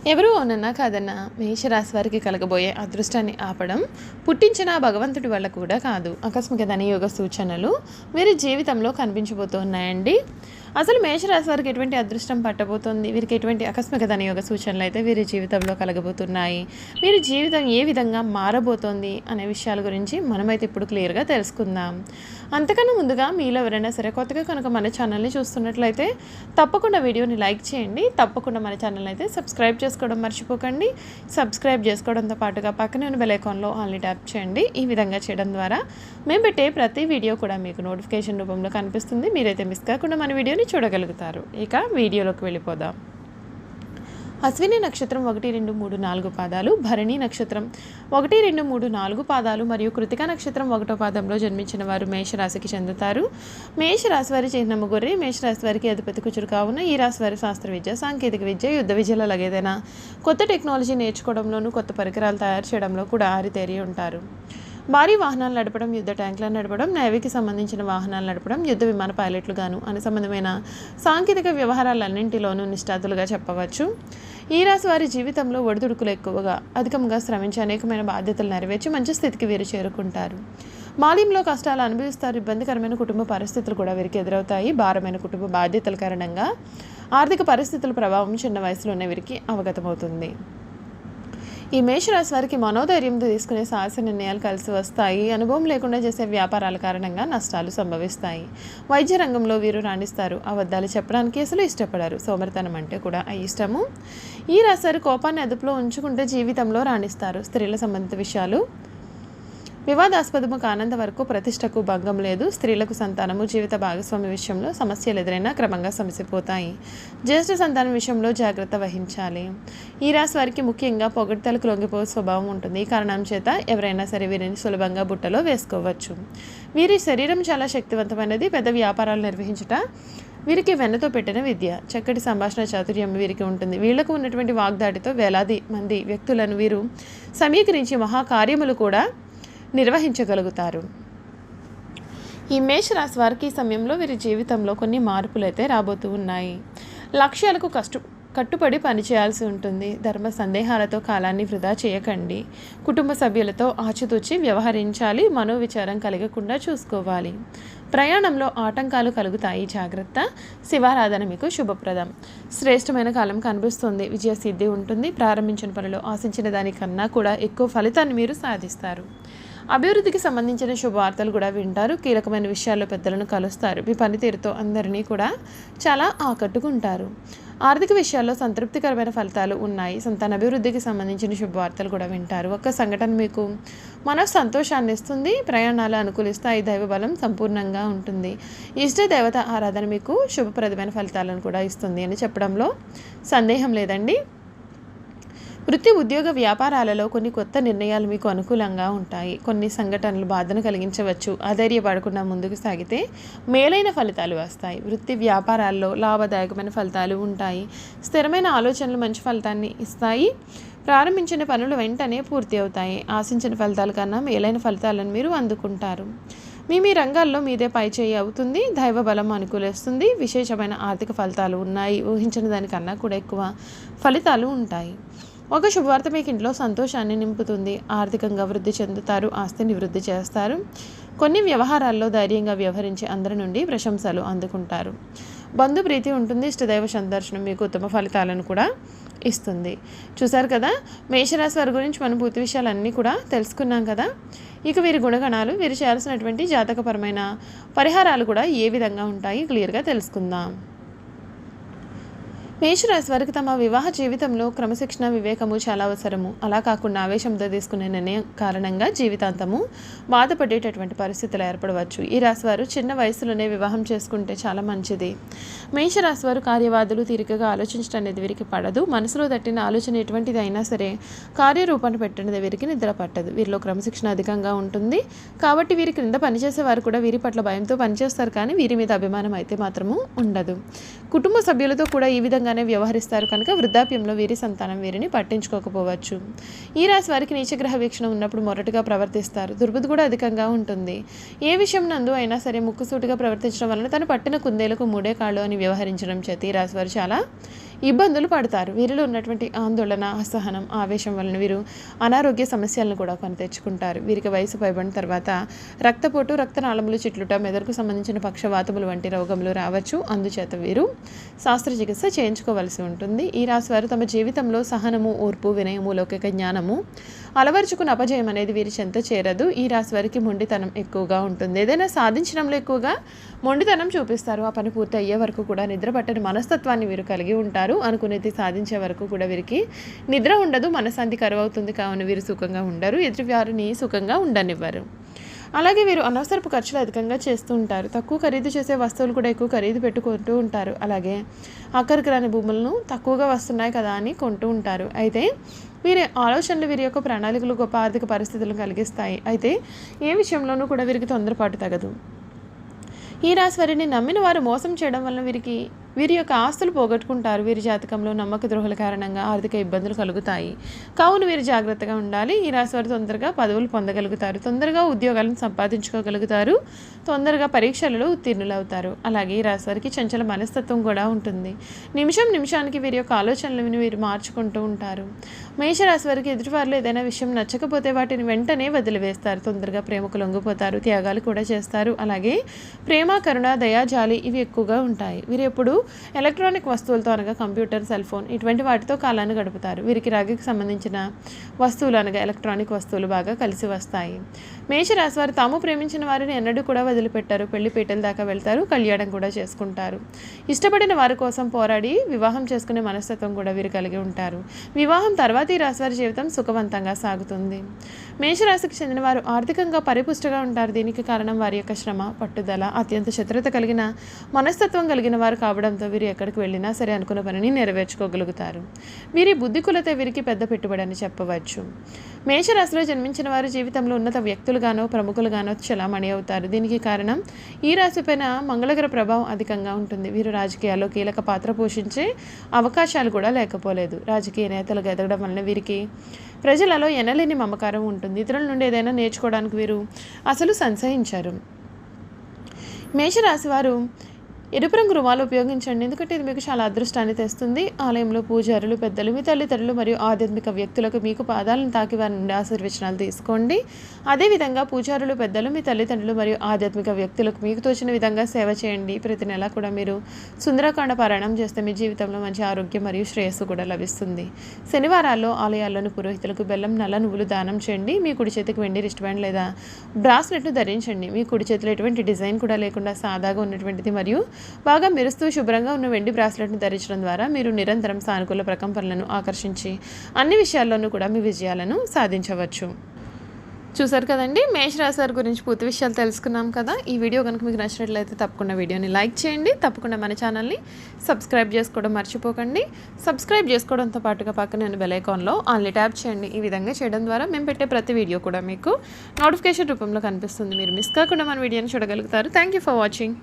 ఎవరు అవునన్నా కాదన్నా మేషరాశి వారికి కలగబోయే అదృష్టాన్ని ఆపడం పుట్టించిన భగవంతుడి వల్ల కూడా కాదు. ఆకస్మిక ధనయోగ సూచనలు వీరి జీవితంలో కనిపించబోతున్నాయండి. అసలు మేషరాశి వారికి ఎటువంటి అదృష్టం పట్టబోతోంది, వీరికి ఎటువంటి ఆకస్మిక ధనయోగ సూచనలు అయితే వీరి జీవితంలో కలగబోతున్నాయి, వీరి జీవితం ఏ విధంగా మారబోతోంది అనే విషయాల గురించి మనమైతే ఇప్పుడు క్లియర్గా తెలుసుకుందాం. అంతకన్నా ముందుగా మీలో ఎవరైనా సరే కొత్తగా కనుక మన ఛానల్ని చూస్తున్నట్లయితే తప్పకుండా వీడియోని లైక్ చేయండి. తప్పకుండా మన ఛానల్ అయితే సబ్స్క్రైబ్ చేసుకోవడం మర్చిపోకండి. సబ్స్క్రైబ్ చేసుకోవడంతో పాటుగా పక్కనే ఉన్న బెల్ ఐకాన్లో ఆన్లీ ట్యాప్ చేయండి. ఈ విధంగా చేయడం ద్వారా మేము పెట్టే ప్రతి వీడియో కూడా మీకు నోటిఫికేషన్ రూపంలో కనిపిస్తుంది. మీరైతే మిస్ కాకుండా మన వీడియోని చూడగలుగుతారు. ఇక వీడియోలోకి వెళ్ళిపోదాం. అశ్విని నక్షత్రం 1, 2, 3, 4 పాదాలు, భరణి నక్షత్రం 1, 2, 3, 4 పాదాలు మరియు కృతికా నక్షత్రం 1వ పాదంలో జన్మించిన వారు మేషరాశికి చెందుతారు. మేషరాశి వారి చిహ్నము గొర్రె. మేషరాశి వారికి అధిపతి కుచురు కావున ఈ రాశి వారి శాస్త్ర విద్య, సాంకేతిక విద్య, యుద్ధ విద్యలో ఏదైనా కొత్త టెక్నాలజీ నేర్చుకోవడంలోనూ కొత్త పరికరాలు తయారు చేయడంలో కూడా ఆరితేరి ఉంటారు. భారీ వాహనాలు నడపడం, యుద్ధ ట్యాంకులను నడపడం, నేవీకి సంబంధించిన వాహనాలు నడపడం, యుద్ధ విమాన పైలట్లు గాను అనే సంబంధమైన సాంకేతిక వ్యవహారాలన్నింటిలోనూ నిష్ఠాతులుగా చెప్పవచ్చు. ఈ రాశి వారి జీవితంలో ఒడిదుడుకులు అధికంగా శ్రమించి అనేకమైన బాధ్యతలు నెరవేర్చి మంచి స్థితికి వీరు చేరుకుంటారు. మాల్యంలో కష్టాలు అనుభవిస్తారు. ఇబ్బందికరమైన కుటుంబ పరిస్థితులు కూడా వీరికి ఎదురవుతాయి. భారమైన కుటుంబ బాధ్యతల కారణంగా ఆర్థిక పరిస్థితుల ప్రభావం చిన్న వయసులోనే వీరికి అవగతమవుతుంది. ఈ మేషరాశి వారికి మనోధైర్యంతో తీసుకునే సాహస నిర్ణయాలు కలిసి వస్తాయి. అనుభవం లేకుండా చేసే వ్యాపారాల కారణంగా నష్టాలు సంభవిస్తాయి. వైద్య రంగంలో వీరు రాణిస్తారు. అబద్ధాలు చెప్పడానికి అసలు ఇష్టపడారు. సోమరితనం అంటే కూడా ఇష్టము. ఈ రాశి వారి కోపాన్ని అదుపులో ఉంచుకుంటే జీవితంలో రాణిస్తారు. స్త్రీల సంబంధిత విషయాలు వివాదాస్పదము కానంత వరకు ప్రతిష్టకు భంగం లేదు. స్త్రీలకు సంతానము, జీవిత భాగస్వామి విషయంలో సమస్యలు ఎదురైనా క్రమంగా సమసిపోతాయి. జ్యేష్ఠ సంతానం విషయంలో జాగ్రత్త వహించాలి. ఈ రాశి వారికి ముఖ్యంగా పొగడ్తలకు లొంగిపోయే స్వభావం ఉంటుంది. ఈ కారణం చేత ఎవరైనా సరే వీరిని సులభంగా బుట్టలో వేసుకోవచ్చు. వీరి శరీరం చాలా శక్తివంతమైనది. పెద్ద వ్యాపారాలు నిర్వహించుట వీరికి వెన్నతో పెట్టిన విద్య. చక్కటి సంభాషణ చాతుర్యం వీరికి ఉంటుంది. వీళ్లకు ఉన్నటువంటి వాగ్దాటితో వేలాది మంది వ్యక్తులను వీరు సమీకరించి మహాకార్యములు కూడా నిర్వహించగలుగుతారు. ఈ మేషరాశి వారికి ఈ సమయంలో వీరి జీవితంలో కొన్ని మార్పులు అయితే రాబోతూ ఉన్నాయి. లక్ష్యాలకు కట్టుబడి పనిచేయాల్సి ఉంటుంది. ధర్మ సందేహాలతో కాలాన్ని వృధా చేయకండి. కుటుంబ సభ్యులతో ఆచితూచి వ్యవహరించాలి. మనోవిచారం కలగకుండా చూసుకోవాలి. ప్రయాణంలో ఆటంకాలు కలుగుతాయి, జాగ్రత్త. శివారాధన మీకు శుభప్రదం. శ్రేష్టమైన కాలం కనిపిస్తుంది. విజయసిద్ధి ఉంటుంది. ప్రారంభించిన పనిలో ఆశించిన దానికన్నా కూడా ఎక్కువ ఫలితాన్ని మీరు సాధిస్తారు. అభివృద్ధికి సంబంధించిన శుభవార్తలు కూడా వింటారు. కీలకమైన విషయాల్లో పెద్దలను కలుస్తారు. మీ పనితీరుతో అందరినీ కూడా చాలా ఆకట్టుకుంటారు. ఆర్థిక విషయాల్లో సంతృప్తికరమైన ఫలితాలు ఉన్నాయి. సంతాన అభివృద్ధికి సంబంధించిన శుభవార్తలు కూడా వింటారు. ఒక్క సంఘటన మీకు సంతోషాన్ని ఇస్తుంది. ప్రయాణాలు అనుకూలిస్తాయి. దైవబలం సంపూర్ణంగా ఉంటుంది. ఇష్ట దేవత ఆరాధన మీకు శుభప్రదమైన ఫలితాలను కూడా ఇస్తుంది అని చెప్పడంలో సందేహం లేదండి. వృత్తి, ఉద్యోగ, వ్యాపారాలలో కొన్ని కొత్త నిర్ణయాలు మీకు అనుకూలంగా ఉంటాయి. కొన్ని సంఘటనలు బాధను కలిగించవచ్చు. అధైర్యపడకుండా ముందుకు సాగితే మేలైన ఫలితాలు వస్తాయి. వృత్తి, వ్యాపారాల్లో లాభదాయకమైన ఫలితాలు ఉంటాయి. స్థిరమైన ఆలోచనలు మంచి ఫలితాన్ని ఇస్తాయి. ప్రారంభించిన పనులు వెంటనే పూర్తి అవుతాయి. ఆశించిన ఫలితాల కన్నా మేలైన ఫలితాలను మీరు అందుకుంటారు. మీ రంగాల్లో మీదే పైచేయి అవుతుంది. దైవ బలం అనుకూలిస్తుంది. విశేషమైన ఆర్థిక ఫలితాలు ఉన్నాయి. ఊహించిన దానికన్నా కూడా ఎక్కువ ఫలితాలు ఉంటాయి. ఒక శుభవార్త మీకు ఇంట్లో సంతోషాన్ని నింపుతుంది. ఆర్థికంగా వృద్ధి చెందుతారు. ఆస్తిని వృద్ధి చేస్తారు. కొన్ని వ్యవహారాల్లో ధైర్యంగా వ్యవహరించి అందరి నుండి ప్రశంసలు అందుకుంటారు. బంధు ప్రీతి ఉంటుంది. ఇష్టదైవ సందర్శనం మీకు ఉత్తమ ఫలితాలను కూడా ఇస్తుంది. చూసారు కదా, మేషరాశి వారి గురించి మనం పూర్తి విషయాలన్నీ కూడా తెలుసుకున్నాం కదా. ఇక వీరి గుణగణాలు, వీరు చేయాల్సినటువంటి జాతకపరమైన పరిహారాలు కూడా ఏ విధంగా ఉంటాయి క్లియర్గా తెలుసుకుందాం. మేషరాశి వారికి తమ వివాహ జీవితంలో క్రమశిక్షణ, వివేకము చాలా అవసరము. అలా కాకుండా ఆవేశంతో తీసుకునే నిర్ణయం కారణంగా జీవితాంతము బాధపడేటటువంటి పరిస్థితులు ఏర్పడవచ్చు. ఈ రాశి వారు చిన్న వయసులోనే వివాహం చేసుకుంటే చాలా మంచిది. మేషరాశి వారు కార్యవాదులు, తీరికగా ఆలోచించడం అనేది వీరికి పడదు. మనసులో తట్టిన ఆలోచన ఎటువంటిది అయినా సరే కార్యరూపాన్ని పెట్టినది వీరికి నిద్ర పట్టదు. వీరిలో క్రమశిక్షణ అధికంగా ఉంటుంది. కాబట్టి వీరి క్రింద పనిచేసే వారు కూడా వీరి పట్ల భయంతో పనిచేస్తారు, కానీ వీరి మీద అభిమానం అయితే మాత్రము ఉండదు. కుటుంబ సభ్యులతో కూడా ఈ విధంగా వ్యవహరిస్తారు కనుక వృద్ధాప్యంలో వీరి సంతానం వీరిని పట్టించుకోకపోవచ్చు. ఈ రాశి వారికి నీచగ్రహ వీక్షణ ఉన్నప్పుడు మొరటుగా ప్రవర్తిస్తారు. దుర్బుద్ధి కూడా అధికంగా ఉంటుంది. ఏ విషయం నందు అయినా సరే ముక్కుసూటిగా ప్రవర్తించడం వలన తను పట్టిన కుందేలకు మూడే కాళ్ళు అని వ్యవహరించడం చేత ఈ రాశి వారు చాలా ఇబ్బందులు పడతారు. వీరిలో ఉన్నటువంటి ఆందోళన, అసహనం, ఆవేశం వలన వీరు అనారోగ్య సమస్యలను కూడా కొని తెచ్చుకుంటారు. వీరికి వయసు పైబడిన తర్వాత రక్తపోటు, రక్తనాళములు చిట్లుట, మెదడుకు సంబంధించిన పక్షవాతములు వంటి రోగములు రావచ్చు. అందుచేత వీరు శస్త్రచికిత్స చేయించుకోవలసి ఉంటుంది. ఈ రాశి వారు తమ జీవితంలో సహనము, ఓర్పు, వినయము, లౌకిక జ్ఞానము అలవర్చుకున్న అపజయం అనేది వీరి చెంత చేరదు. ఈ రాశి వారికి మొండితనం ఎక్కువగా ఉంటుంది. ఏదైనా సాధించడంలో ఎక్కువగా మొండితనం చూపిస్తారు. ఆ పని పూర్తి అయ్యే వరకు కూడా నిద్ర పట్టని మనస్తత్వాన్ని వీరు కలిగి ఉంటారు. అనుకునేది సాధించే వరకు కూడా వీరికి నిద్ర ఉండదు, మనశాంతి కరువవుతుంది. కావున వీరు సుఖంగా ఉండరు, ఎదుటి వారిని సుఖంగా ఉండనివ్వరు. అలాగే వీరు అనవసరపు ఖర్చులు అధికంగా చేస్తూ ఉంటారు. తక్కువ ఖరీదు చేసే వస్తువులు కూడా ఎక్కువ ఖరీదు పెట్టుకుంటూ ఉంటారు. అలాగే అక్కడికి రాని భూములను తక్కువగా వస్తున్నాయి కదా అని కొంటూ ఉంటారు. అయితే వీరి ఆలోచనలు, వీరి యొక్క ప్రణాళికలు గొప్ప ఆర్థిక పరిస్థితులను కలిగిస్తాయి. అయితే ఏ విషయంలోనూ కూడా వీరికి తొందరపాటు తగదు. ఈ రాశి వారిని నమ్మిన వారు మోసం చేయడం వల్ల వీరి యొక్క ఆస్తులు పోగొట్టుకుంటారు. వీరి జాతకంలో నమ్మక ద్రోహుల కారణంగా ఆర్థిక ఇబ్బందులు కలుగుతాయి. కావున వీరు జాగ్రత్తగా ఉండాలి. ఈ రాశి వారు తొందరగా పదవులు పొందగలుగుతారు, తొందరగా ఉద్యోగాలను సంపాదించుకోగలుగుతారు, తొందరగా పరీక్షలలో ఉత్తీర్ణులవుతారు. అలాగే ఈ రాశి వారికి చంచల మనస్తత్వం కూడా ఉంటుంది. నిమిషానికి వీరి యొక్క ఆలోచనలను వీరు మార్చుకుంటూ ఉంటారు. మేషరాశి వారికి ఎదుటివారిలో ఏదైనా విషయం నచ్చకపోతే వాటిని వెంటనే వదిలివేస్తారు. తొందరగా ప్రేమకు లొంగిపోతారు, త్యాగాలు కూడా చేస్తారు. అలాగే ప్రేమ, కరుణ, దయా, జాలి ఇవి ఎక్కువగా ఉంటాయి. వీరు ఎప్పుడు ఎలక్ట్రానిక్ వస్తువులతో అనగా కంప్యూటర్, సెల్ ఫోన్ ఇటువంటి వాటితో కాలాన్ని గడుపుతారు. వీరికి రాగికి సంబంధించిన వస్తువులు అనగా ఎలక్ట్రానిక్ వస్తువులు బాగా కలిసి వస్తాయి. మేషరాశి వారు తాము ప్రేమించిన వారిని ఎన్నడూ కూడా వదిలిపెట్టారు. పెళ్లి పీటల దాకా వెళ్తారు, కళ్యాణం కూడా చేసుకుంటారు. ఇష్టపడిన వారి కోసం పోరాడి వివాహం చేసుకునే మనస్తత్వం కూడా వీరు కలిగి ఉంటారు. వివాహం తర్వాత ఈ రాశి వారి జీవితం సుఖవంతంగా సాగుతుంది. మేషరాశికి చెందిన వారు ఆర్థికంగా పరిపుష్టగా ఉంటారు. దీనికి కారణం వారి యొక్క శ్రమ, పట్టుదల, అత్యంత శత్రుత కలిగిన మనస్తత్వం కలిగిన వారు కావడంతో వీరు ఎక్కడికి వెళ్ళినా సరే అనుకున్న పనిని నెరవేర్చుకోగలుగుతారు. వీరి బుద్ధికులతో వీరికి పెద్ద పెట్టుబడి అని చెప్పవచ్చు. మేషరాశిలో జన్మించిన వారు జీవితంలో ఉన్నత వ్యక్తులుగానో ప్రముఖులుగానో చలామణి అవుతారు. దీనికి కారణం ఈ రాశిపైన మంగళగ్రహ ప్రభావం అధికంగా ఉంటుంది. వీరు రాజకీయాల్లో కీలక పాత్ర పోషించే అవకాశాలు కూడా లేకపోలేదు. రాజకీయ నేతలుగా ఎదగడం వలన వీరికి ప్రజలలో ఎనలేని మమకారం ఉంటుంది. ఇతరుల నుండి ఏదైనా నేర్చుకోవడానికి వీరు అసలు సంశయించారు. మేషరాశి వారు ఎరుపు రంగు రుమాలు ఉపయోగించండి, ఎందుకంటే ఇది మీకు చాలా అదృష్టాన్ని తెస్తుంది. ఆలయంలో పూజారులు, పెద్దలు, మీ తల్లిదండ్రులు మరియు ఆధ్యాత్మిక వ్యక్తులకు మీకు పాదాలను తాకి వారి నుండి ఆశీర్వచనాలు తీసుకోండి. అదేవిధంగా పూజారులు, పెద్దలు, మీ తల్లిదండ్రులు మరియు ఆధ్యాత్మిక వ్యక్తులకు మీకు తోచిన విధంగా సేవ చేయండి. ప్రతి నెల కూడా మీరు సుందరకాండ పారాయణం చేస్తే మీ జీవితంలో మంచి ఆరోగ్యం మరియు శ్రేయస్సు కూడా లభిస్తుంది. శనివారాల్లో ఆలయాల్లోని పురోహితులకు బెల్లం, నల్ల నువ్వులు దానం చేయండి. మీ కుడి చేతికి వెండి రిస్ట్ బ్యాండ్ లేదా బ్రాస్లెట్ను ధరించండి. మీ కుడి చేతిలో ఎటువంటి డిజైన్ కూడా లేకుండా సాదాగా ఉన్నటువంటిది మరియు బాగా మెరుస్తూ శుభ్రంగా ఉన్న వెండి బ్రాస్లెట్ను ధరించడం ద్వారా మీరు నిరంతరం సానుకూల ప్రకంపనలను ఆకర్షించి అన్ని విషయాల్లోనూ కూడా మీ విజయాలను సాధించవచ్చు. చూసారు కదండి, మేషరాశి వారి గురించి పూర్తి విషయాలు తెలుసుకున్నాం కదా. ఈ వీడియో కనుక మీకు నచ్చినట్లయితే తప్పకుండా వీడియోని లైక్ చేయండి. తప్పకుండా మన ఛానల్ని సబ్స్క్రైబ్ చేసుకోవడం మర్చిపోకండి. సబ్స్క్రైబ్ చేసుకోవడంతో పాటుగా పక్కన బెల్ ఐకాన్లో ఆన్లీ ట్యాప్ చేయండి. ఈ విధంగా చేయడం ద్వారా మేము పెట్టే ప్రతి వీడియో కూడా మీకు నోటిఫికేషన్ రూపంలో కనిపిస్తుంది. మీరు మిస్ కాకుండా మన వీడియోని చూడగలుగుతారు. Thank you for watching.